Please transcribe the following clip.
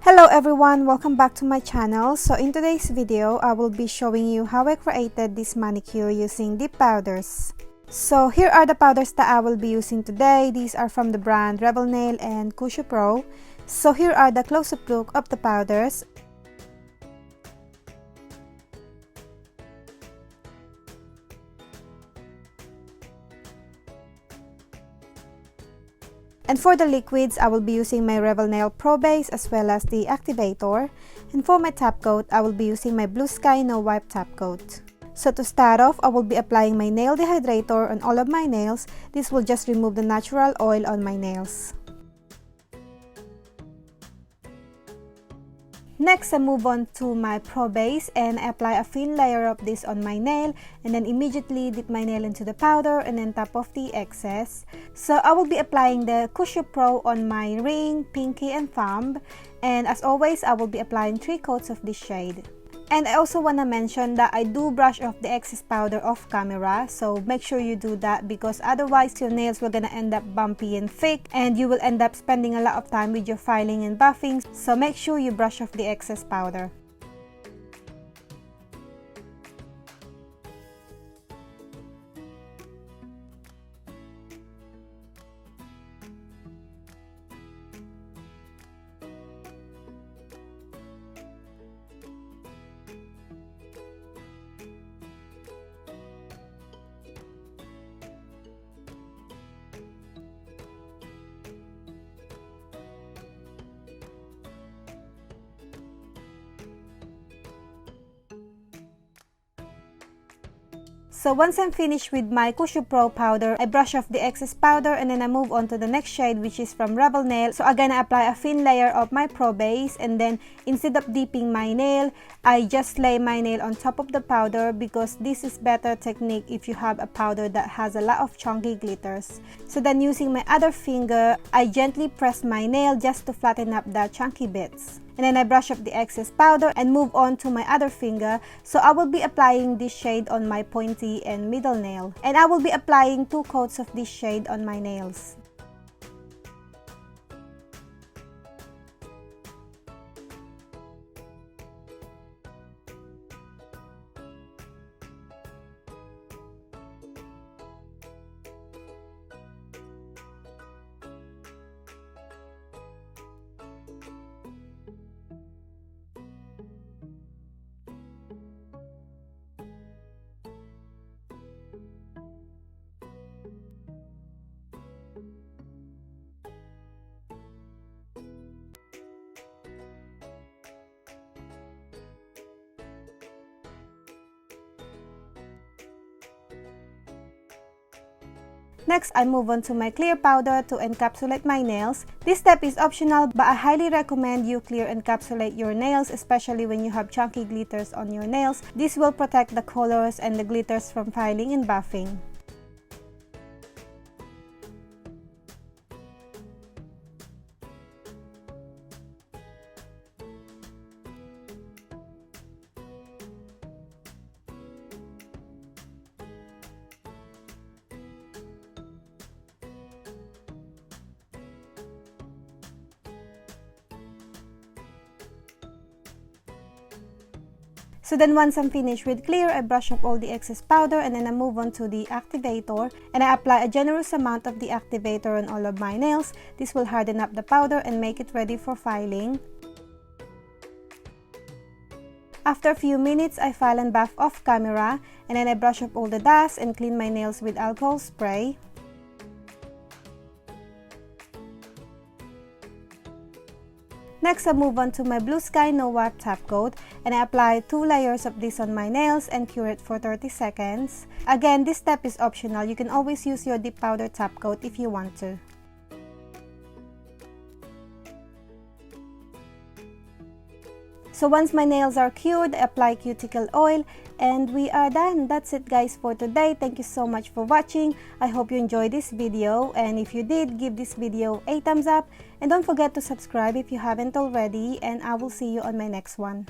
Hello everyone, welcome back to my channel. So in today's video, I will be showing you how I created this manicure using dip powders. So here are the powders that I will be using today. These are from the brand Rebel Nail and Cusio Pro. So here are the close-up look of the powders. And for the liquids, I will be using my Rebel Nail Pro Base as well as the activator. And for my top coat, I will be using my Blue Sky No Wipe top coat. So to start off, I will be applying my nail dehydrator on all of my nails. This will just remove the natural oil on my nails. Next, I move on to my Pro Base and I apply a thin layer of this on my nail and then immediately dip my nail into the powder and then top off the excess. So I will be applying the Cusio Pro on my ring, pinky, and thumb. And as always, I will be applying 3 coats of this shade. And I also want to mention that I do brush off the excess powder off camera, so make sure you do that because otherwise your nails will gonna end up bumpy and thick and you will end up spending a lot of time with your filing and buffing, so make sure you brush off the excess powder. So once I'm finished with my Cusio Pro powder, I brush off the excess powder and then I move on to the next shade, which is from Rebel Nail. So again, I apply a thin layer of my Pro Base and then instead of dipping my nail, I just lay my nail on top of the powder because this is better technique if you have a powder that has a lot of chunky glitters. So then using my other finger, I gently press my nail just to flatten up the chunky bits. And then I brush up the excess powder and move on to my other finger. So I will be applying this shade on my pointy and middle nail. And I will be applying 2 coats of this shade on my nails. Next, I move on to my clear powder to encapsulate my nails. This step is optional, but I highly recommend you clear encapsulate your nails, especially when you have chunky glitters on your nails. This will protect the colors and the glitters from filing and buffing. So then once I'm finished with clear, I brush off all the excess powder and then I move on to the activator and I apply a generous amount of the activator on all of my nails. This will harden up the powder and make it ready for filing. After a few minutes, I file and buff off camera and then I brush off all the dust and clean my nails with alcohol spray. Next, I move on to my Blue Sky No Wipe top coat and I apply 2 layers of this on my nails and cure it for 30 seconds. Again, this step is optional. You can always use your dip powder top coat if you want to. So once my nails are cured, I apply cuticle oil and we are done. That's it guys for today. Thank you so much for watching. I hope you enjoyed this video, and if you did, give this video a thumbs up and don't forget to subscribe if you haven't already, and I will see you on my next one.